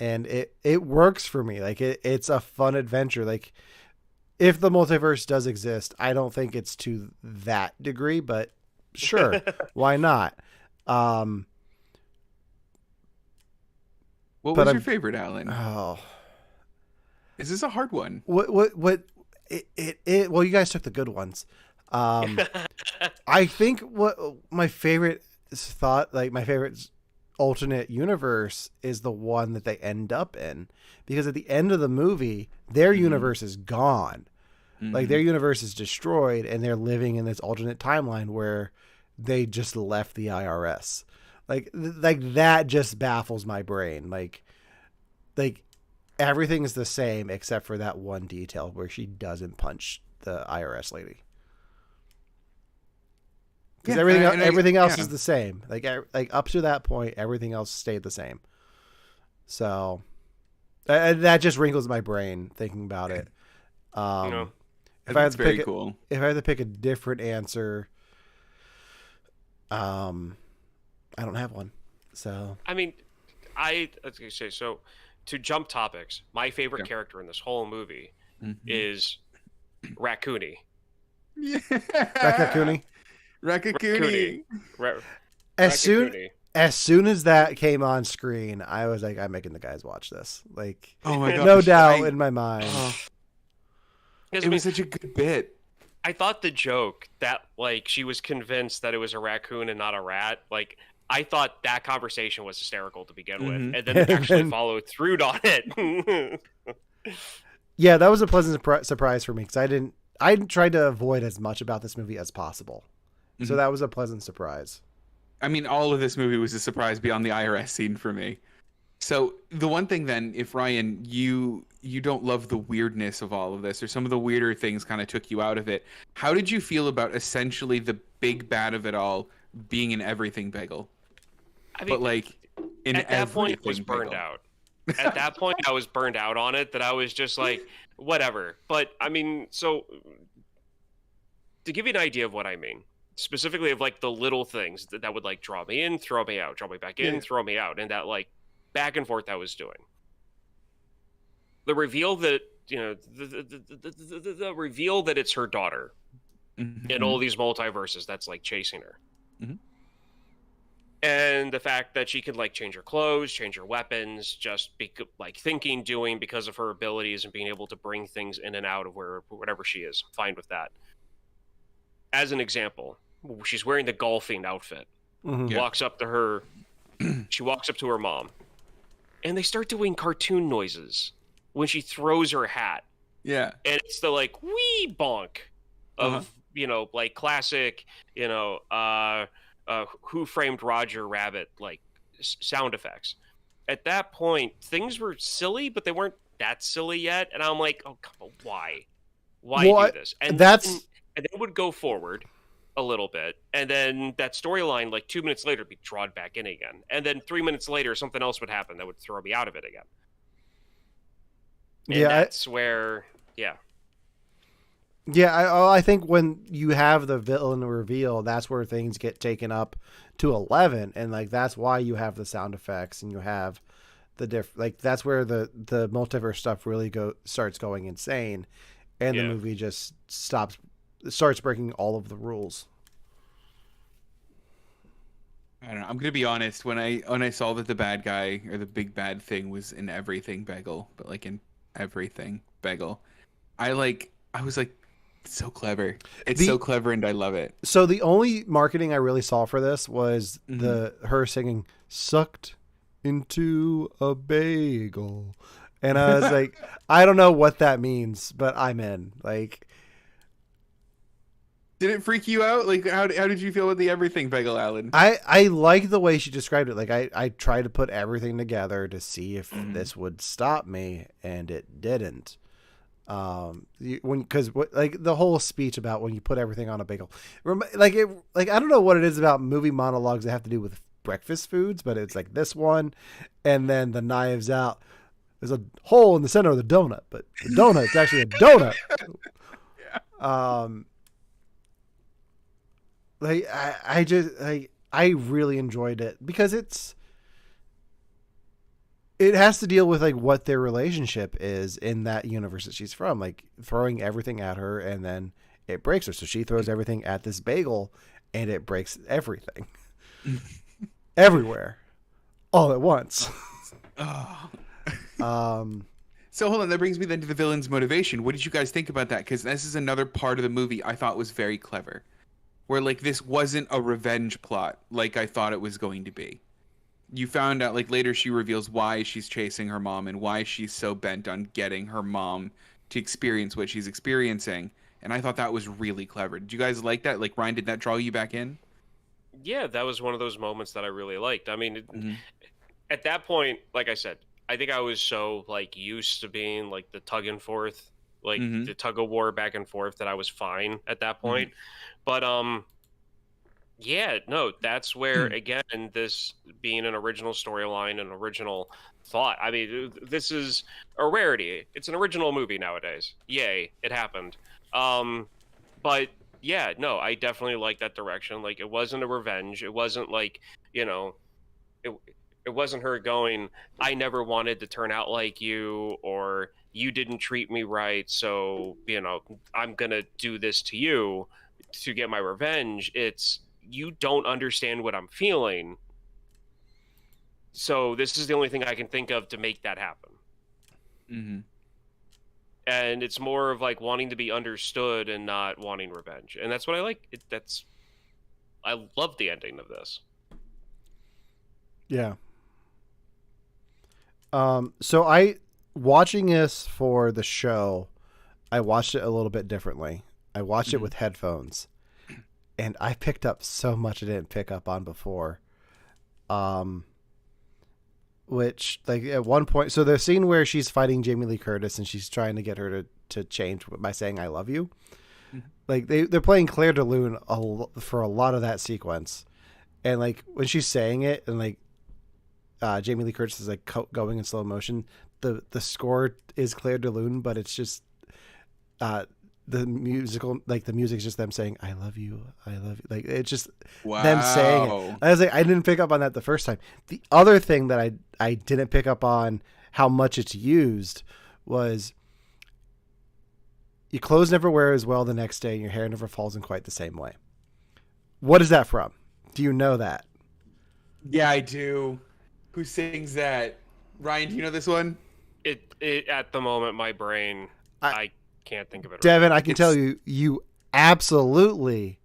and it works for me. Like, it's a fun adventure. Like, if the multiverse does exist, I don't think it's to that degree, but sure, why not? What was your favorite, Alan? Oh, is this a hard one? What well, you guys took the good ones. I think what my favorite alternate universe is the one that they end up in, because at the end of the movie, their universe is gone. Like, their universe is destroyed, and they're living in this alternate timeline where they just left the IRS. Like that just baffles my brain. Like everything is the same except for that one detail where she doesn't punch the IRS lady. Because everything else is the same. Like up to that point, everything else stayed the same. So that just wrinkles my brain thinking about it. If I had to pick a different answer, I don't have one. So I mean, I was gonna say, so to jump topics, my favorite character in this whole movie is Raccoony. Yeah. Rakakuni. Cooney. Rakakuni. As soon Rakakuni. as soon as that came on screen, I was like, I'm making the guys watch this. Like, Oh my gosh. no doubt in my mind. Oh, Because it was such a good bit. I thought the joke that like she was convinced that it was a raccoon and not a rat, like I thought that conversation was hysterical to begin with, and then actually followed through on it. Yeah, that was a pleasant surprise for me because I tried to avoid as much about this movie as possible. So that was a pleasant surprise. I mean, all of this movie was a surprise beyond the IRS scene for me. So the one thing then, if Ryan, you don't love the weirdness of all of this, or some of the weirder things kind of took you out of it, how did you feel about essentially the big bad of it all being an everything bagel? I mean, but like in at that point, it was bagel. burned out. At that point, I was burned out on it. That I was just like, whatever. But I mean, so to give you an idea of what I mean, specifically of like the little things that would like draw me in, throw me out, draw me back in, throw me out, and that like back and forth I was doing. The reveal that the reveal that it's her daughter in all these multiverses that's like chasing her, and the fact that she can like change her clothes, change her weapons, just be like thinking, doing because of her abilities and being able to bring things in and out of whatever she is. Fine with that. As an example, she's wearing the golfing outfit. Walks up to her. She walks up to her mom, and they start doing cartoon noises when she throws her hat. Yeah. And it's the like wee bonk of, like classic, Who Framed Roger Rabbit, like sound effects. At that point, things were silly, but they weren't that silly yet. And I'm like, oh, come on, why? Why do this? And then it would go forward a little bit. And then that storyline, like 2 minutes later, be drawn back in again. And then 3 minutes later, something else would happen that would throw me out of it again. And that's where, Yeah, I think when you have the villain reveal, that's where things get taken up to 11, and like that's why you have the sound effects and you have the like that's where the multiverse stuff really starts going insane, and the movie just starts breaking all of the rules. I don't know. I'm gonna be honest. When I saw that the bad guy or the big bad thing was in everything bagel, but like in everything bagel, I was like, it's so clever. It's so clever, and I love it. So the only marketing I really saw for this was her singing "Sucked into a Bagel," and I was like, I don't know what that means, but I'm in. Like, did it freak you out? Like, how did you feel with the everything bagel, Alan? I like the way she described it. Like, I tried to put everything together to see if this would stop me, and it didn't. Because like the whole speech about when you put everything on a bagel, like I don't know what it is about movie monologues that have to do with breakfast foods, but it's like this one, and then the Knives Out. There's a hole in the center of the donut, but the donut's actually a donut. Like I just like I really enjoyed it because it has to deal with like what their relationship is in that universe that she's from, like throwing everything at her and then it breaks her. So she throws everything at this bagel and it breaks everything everywhere all at once. So hold on. That brings me then to the villain's motivation. What did you guys think about that? Because this is another part of the movie I thought was very clever, where like this wasn't a revenge plot like I thought it was going to be. You found out like later she reveals why she's chasing her mom and why she's so bent on getting her mom to experience what she's experiencing. And I thought that was really clever. Did you guys like that? Like, Ryan, did that draw you back in? Yeah, that was one of those moments that I really liked. I mean, at that point, like I said, I think I was so like used to being like the tug and forth, like the tug of war back and forth, that I was fine at that point. But yeah, no, that's where, again, this being an original storyline, an original thought. I mean, this is a rarity. It's an original movie nowadays. Yay, it happened. But yeah, no, I definitely like that direction. Like, it wasn't a revenge. It wasn't like, It wasn't her going, I never wanted to turn out like you, or you didn't treat me right, so, I'm going to do this to you to get my revenge. It's, you don't understand what I'm feeling. So this is the only thing I can think of to make that happen. Mm-hmm. And it's more of like wanting to be understood and not wanting revenge. And that's what I like. I love the ending of this. Yeah. So watching this for the show, I watched it a little bit differently. I watched it with headphones, and I picked up so much I didn't pick up on before. Which, like, at one point, so the scene where she's fighting Jamie Lee Curtis and she's trying to get her to change by saying "I love you," like they're playing Claire de Lune for a lot of that sequence, and like when she's saying it and like Jamie Lee Curtis is like going in slow motion, the score is Claire de Lune, but it's just the musical, like the music's just them saying "I love you, I love you," like it's just them saying it. I was like, I didn't pick up on that the first time. The other thing that I didn't pick up on how much it's used was your clothes never wear as well the next day and your hair never falls in quite the same way. What is that from? Do you know that? Yeah, I do. Who sings that? Ryan, do you know this one? It at the moment, my brain, I can't think of it. Devin, right. I can tell you absolutely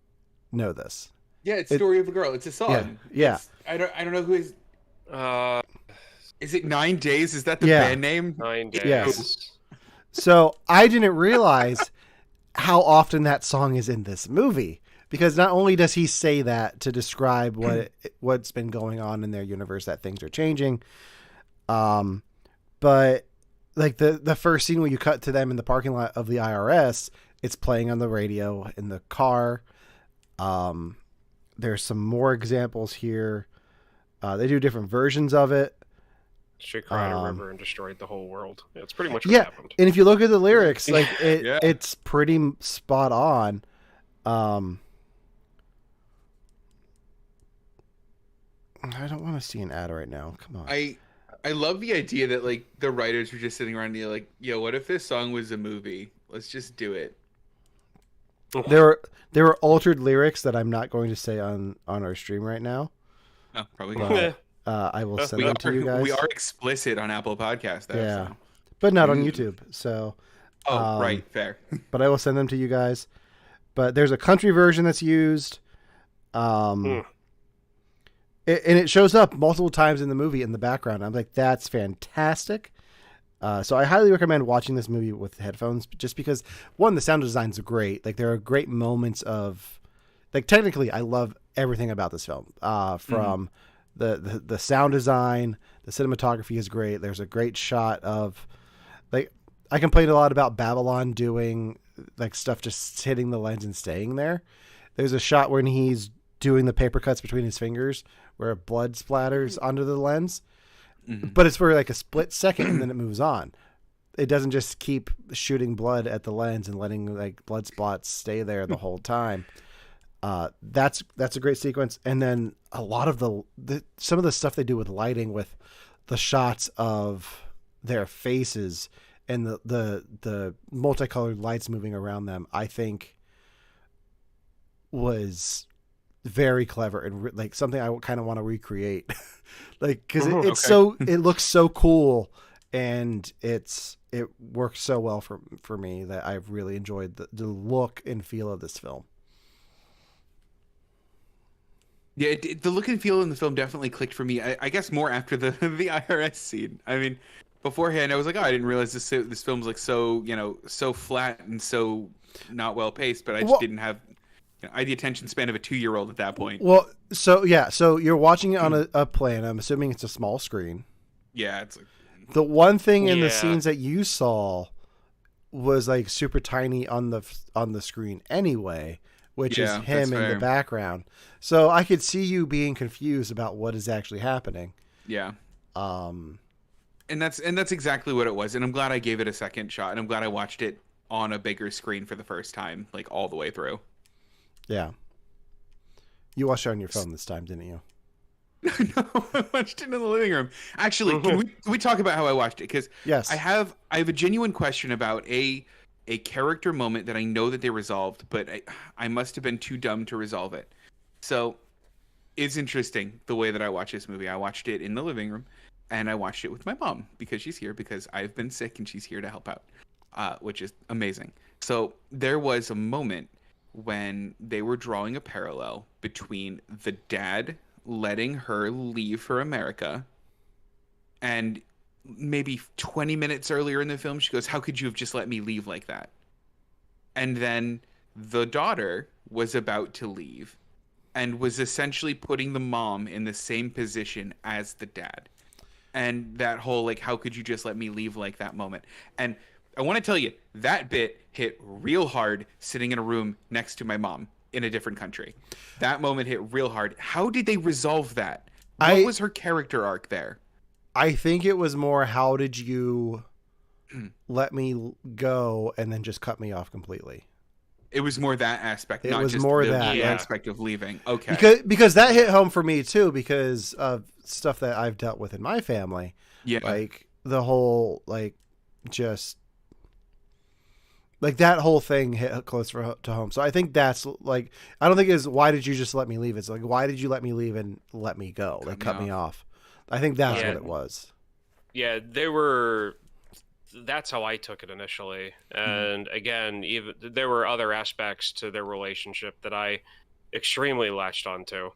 know this. Yeah, it's Story of a Girl. It's a song. Yeah. I don't know who is. Is it 9 Days? Is that the band name? 9 Days. Yes. So I didn't realize how often that song is in this movie, because not only does he say that to describe what's been going on in their universe, that things are changing, but like the first scene where you cut to them in the parking lot of the IRS, it's playing on the radio in the car. There's some more examples here. They do different versions of it. She cried a river and destroyed the whole world. Yeah, it's pretty much what happened. And if you look at the lyrics, like it's pretty spot on. I don't want to see an ad right now. Come on. I love the idea that like the writers were just sitting around and like, yo, what if this song was a movie? Let's just do it. There were altered lyrics that I'm not going to say on our stream right now. Oh, probably not. I will send them to you guys. We are explicit on Apple Podcasts, though. Yeah, so. But not on YouTube. So. Right, fair. But I will send them to you guys. But there's a country version that's used. And it shows up multiple times in the movie in the background. I'm like, that's fantastic. So I highly recommend watching this movie with headphones, just because, one, the sound designs are great. Like, there are great moments of, like, technically, I love everything about this film. From the sound design, the cinematography is great. There's a great shot of, like, I complained a lot about Babylon doing like stuff just hitting the lens and staying there. There's a shot when he's doing the paper cuts between his fingers where blood splatters onto the lens, but it's for like a split second and then it moves on. It doesn't just keep shooting blood at the lens and letting like blood spots stay there the whole time. That's a great sequence. And then a lot of some of the stuff they do with lighting, with the shots of their faces and the multicolored lights moving around them, I think was very clever and like something I kind of want to recreate. Like, cause it looks so cool and it works so well for me that I've really enjoyed the look and feel of this film. Yeah, the look and feel in the film definitely clicked for me. I guess more after the IRS scene. I mean, beforehand I was like, oh, I didn't realize this film's like so, so flat and so not well paced, but I just didn't have, I had the attention span of a 2-year-old at that point. Well, so you're watching it on a plane. I'm assuming it's a small screen. Yeah, it's like the one thing in the scenes that you saw was like super tiny on the screen anyway, which is him in the background. So I could see you being confused about what is actually happening. Yeah. And that's exactly what it was. And I'm glad I gave it a second shot, and I'm glad I watched it on a bigger screen for the first time, like all the way through. Yeah. You watched it on your phone this time, didn't you? No, I watched it in the living room. Actually, can we talk about how I watched it? Because Yes. I have a genuine question about a character moment that I know that they resolved, but I must have been too dumb to resolve it. So it's interesting the way that I watch this movie. I watched it in the living room, and I watched it with my mom because she's here because I've been sick and she's here to help out, which is amazing. So there was a moment when they were drawing a parallel between the dad letting her leave for America, and maybe 20 minutes earlier in the film, she goes, "How could you have just let me leave like that?" And then the daughter was about to leave and was essentially putting the mom in the same position as the dad. And that whole, like, how could you just let me leave like that moment? And I want to tell you, that bit hit real hard sitting in a room next to my mom in a different country. That moment hit real hard. How did they resolve that? What was her character arc there? I think it was more, how did you let me go and then just cut me off completely? It was more that aspect, it not was just more the that aspect of leaving. Okay. Because that hit home for me too, because of stuff that I've dealt with in my family. Yeah. Like the whole, like, just like that whole thing hit close to home. So I think that's, like, I don't think it's why did you just let me leave? It's like, why did you let me leave and let me go? Cut me off. I think that's what it was. Yeah, that's how I took it initially. And again, even there were other aspects to their relationship that I extremely latched onto,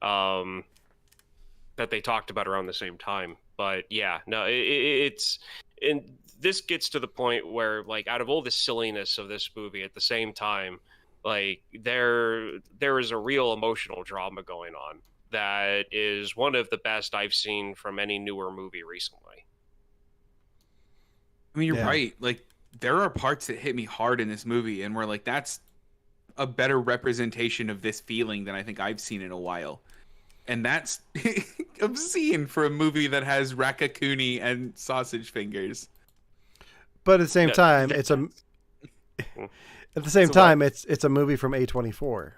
that they talked about around the same time. But yeah, no, it's, and this gets to the point where, like, out of all the silliness of this movie, at the same time, like, there is a real emotional drama going on that is one of the best I've seen from any newer movie recently. I mean, you're right. Like, there are parts that hit me hard in this movie, and we're like, that's a better representation of this feeling than I think I've seen in a while. And that's obscene for a movie that has raccacoonie and sausage fingers. But at the same time, it's a it's a movie from A24.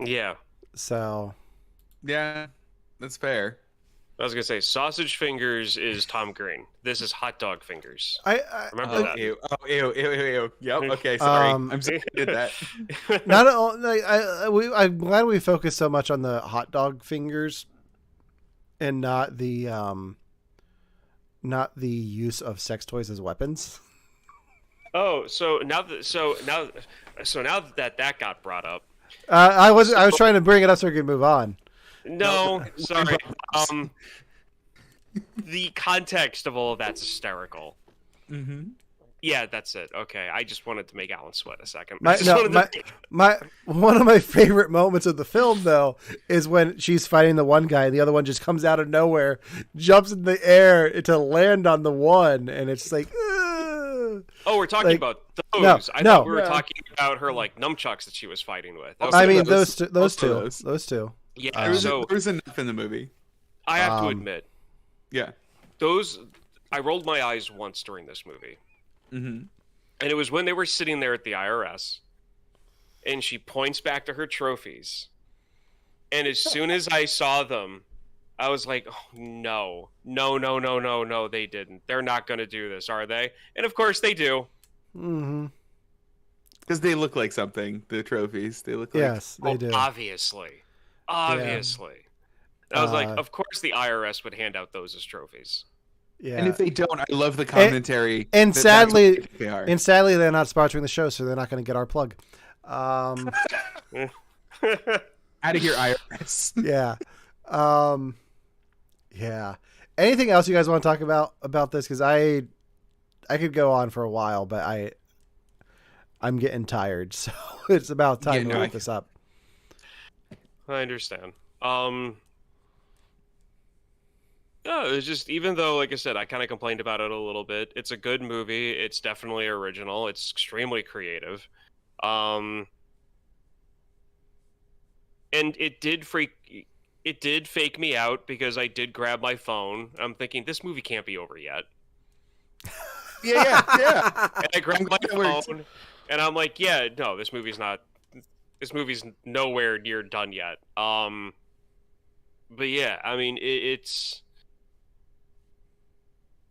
Yeah. So. Yeah, that's fair. I was gonna say sausage fingers is Tom Green. This is hot dog fingers. I remember that. Ew. Oh, ew. Yep. Okay. Sorry. I'm sorry I did that. I'm glad we focused so much on the hot dog fingers, and not the use of sex toys as weapons. Oh, so now that that got brought up, I was trying to bring it up so we could move on. No, sorry. The context of all of that's hysterical. Mm-hmm. Yeah, that's it. Okay, I just wanted to make Alan sweat a second. One of my favorite moments of the film, though, is when she's fighting the one guy and the other one just comes out of nowhere, jumps in the air to land on the one, and it's like, oh, we're talking about those. No, I thought we were talking about her, like, nunchucks that she was fighting with. I mean, those two. Yeah, there was enough in the movie. I have to admit. Yeah. I rolled my eyes once during this movie. Mm-hmm. And it was when they were sitting there at the IRS, and she points back to her trophies. And as soon as I saw them, I was like, oh, no, they didn't. They're not going to do this, are they? And of course they do. Mm-hmm. Because they look like something, the trophies. They look like... Yes, they do. Obviously. I was like, of course the IRS would hand out those as trophies. Yeah. And if they don't, I love the commentary. And sadly, they're not sponsoring the show, so they're not going to get our plug. Out of here, IRS. Yeah. Yeah. Anything else you guys want to talk about this? Because I could go on for a while, but I'm getting tired, so it's about time to wrap this up. I understand. No, it's just, even though, like I said, I kind of complained about it a little bit, it's a good movie. It's definitely original. It's extremely creative. And it did fake me out because I did grab my phone. I'm thinking, this movie can't be over yet. Yeah. And I grabbed my phone, and I'm like, yeah, no, this movie's nowhere near done yet. But yeah, I mean, it's.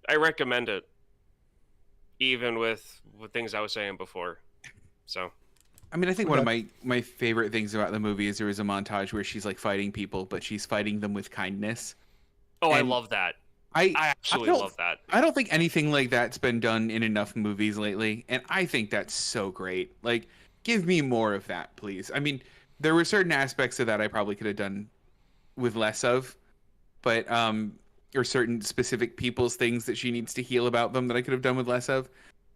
I recommend it, even with things I was saying before. So. I mean, I think one of my favorite things about the movie is there was a montage where she's like fighting people, but she's fighting them with kindness. Oh, And I love that. I absolutely love that. I don't think anything like that's been done in enough movies lately, and I think that's so great. Like, give me more of that, please. I mean, there were certain aspects of that I probably could have done with less of, but or certain specific people's things that she needs to heal about them that I could have done with less of.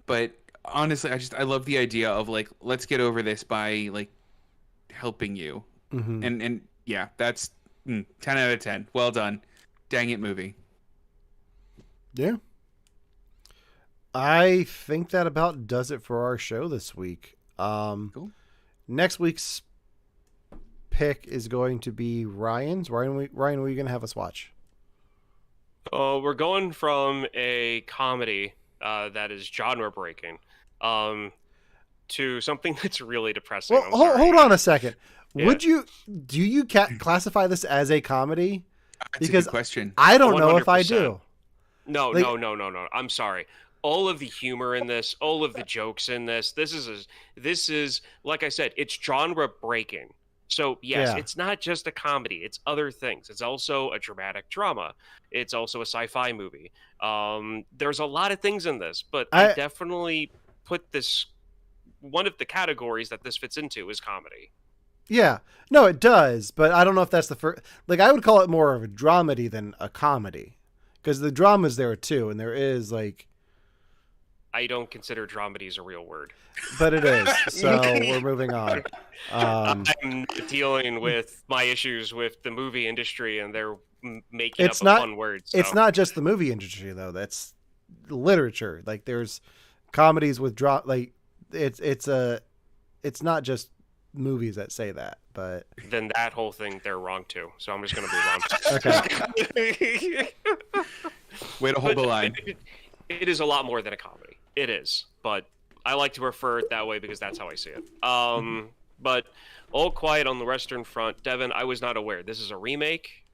But honestly, I love the idea of like, let's get over this by like helping you. Mm-hmm. And yeah, that's 10 out of 10. Well done. Dang it, movie. Yeah. I think that about does it for our show this week. Cool. Next week's pick is going to be Ryan's. Ryan, what are you going to have us watch? We're going from a comedy that is genre breaking to something that's really depressing. Well, hold on a second. Yeah. Do you classify this as a comedy? That's because a good question. I don't know if I do. No. I'm sorry. All of the humor in this, all of the jokes in this is like I said, it's genre breaking. So yes, It's not just a comedy; it's other things. It's also a dramatic drama. It's also a sci-fi movie. There's a lot of things in this, but I definitely put this. One of the categories that this fits into is comedy. Yeah, no, it does, but I don't know if that's the first. Like, I would call it more of a dramedy than a comedy, because the drama's there too, and there is like. I don't consider dramedy a real word. But it is, so we're moving on. I'm dealing with my issues with the movie industry, and they're making up a fun word. So. It's not just the movie industry, though. That's literature. Like, there's comedies with like it's not just movies that say that, but then that whole thing they're wrong too. So I'm just gonna move on. Okay. Way to hold the line. It is a lot more than a comedy. It is, but I like to refer it that way because that's how I see it. But All Quiet on the Western Front, Devin, I was not aware. This is a remake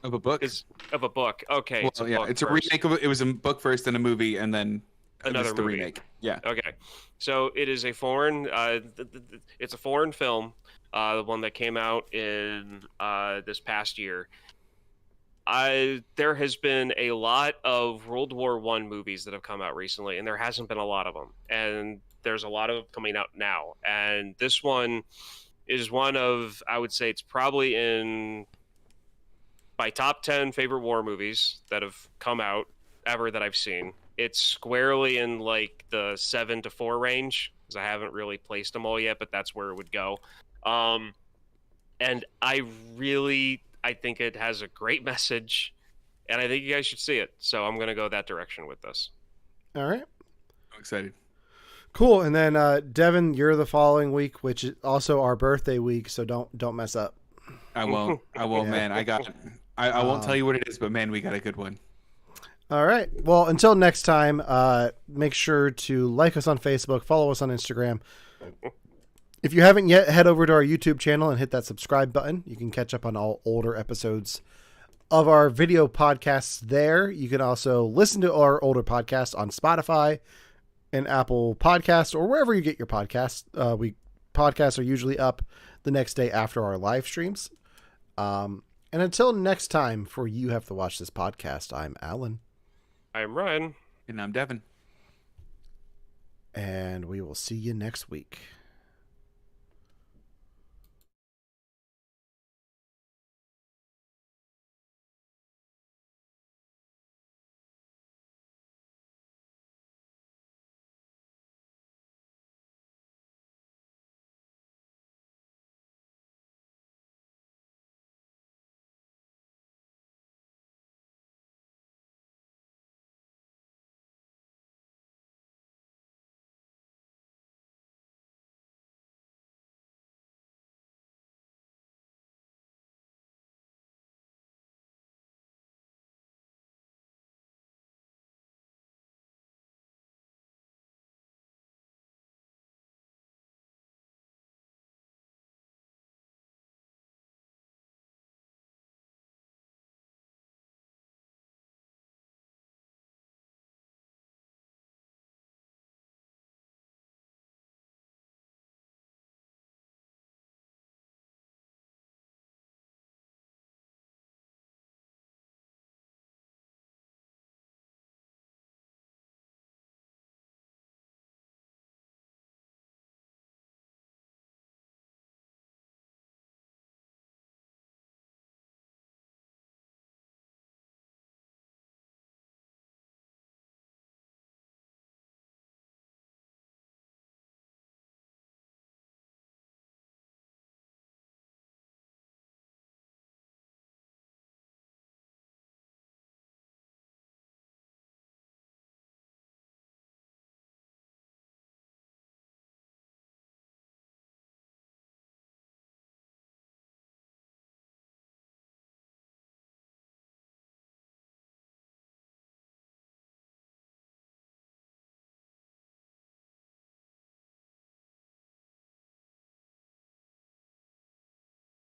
of a book. Of a book. Okay. Well, it's a remake of it was a book first, and a movie, and then another movie. Remake. Yeah. Okay. So it is a foreign. It's a foreign film. The one that came out in this past year. There has been a lot of World War I movies that have come out recently, and there hasn't been a lot of them. And there's a lot of them coming out now. And this one is one of, I would say it's probably in my top 10 favorite war movies that have come out ever that I've seen. It's squarely in like the 7 to 4 range, because I haven't really placed them all yet, but that's where it would go. And I think it has a great message, and I think you guys should see it. So I'm going to go that direction with this. All right. I'm excited. Cool. And then Devin, you're the following week, which is also our birthday week, so don't mess up. I won't. I won't, man. I won't tell you what it is, but man, we got a good one. All right. Well, until next time, make sure to like us on Facebook, follow us on Instagram. If you haven't yet, head over to our YouTube channel and hit that subscribe button. You can catch up on all older episodes of our video podcasts there. You can also listen to our older podcasts on Spotify and Apple Podcasts or wherever you get your podcasts. Podcasts are usually up the next day after our live streams. And until next time, for You Have to Watch This Podcast, I'm Alan. I'm Ryan. And I'm Devin. And we will see you next week.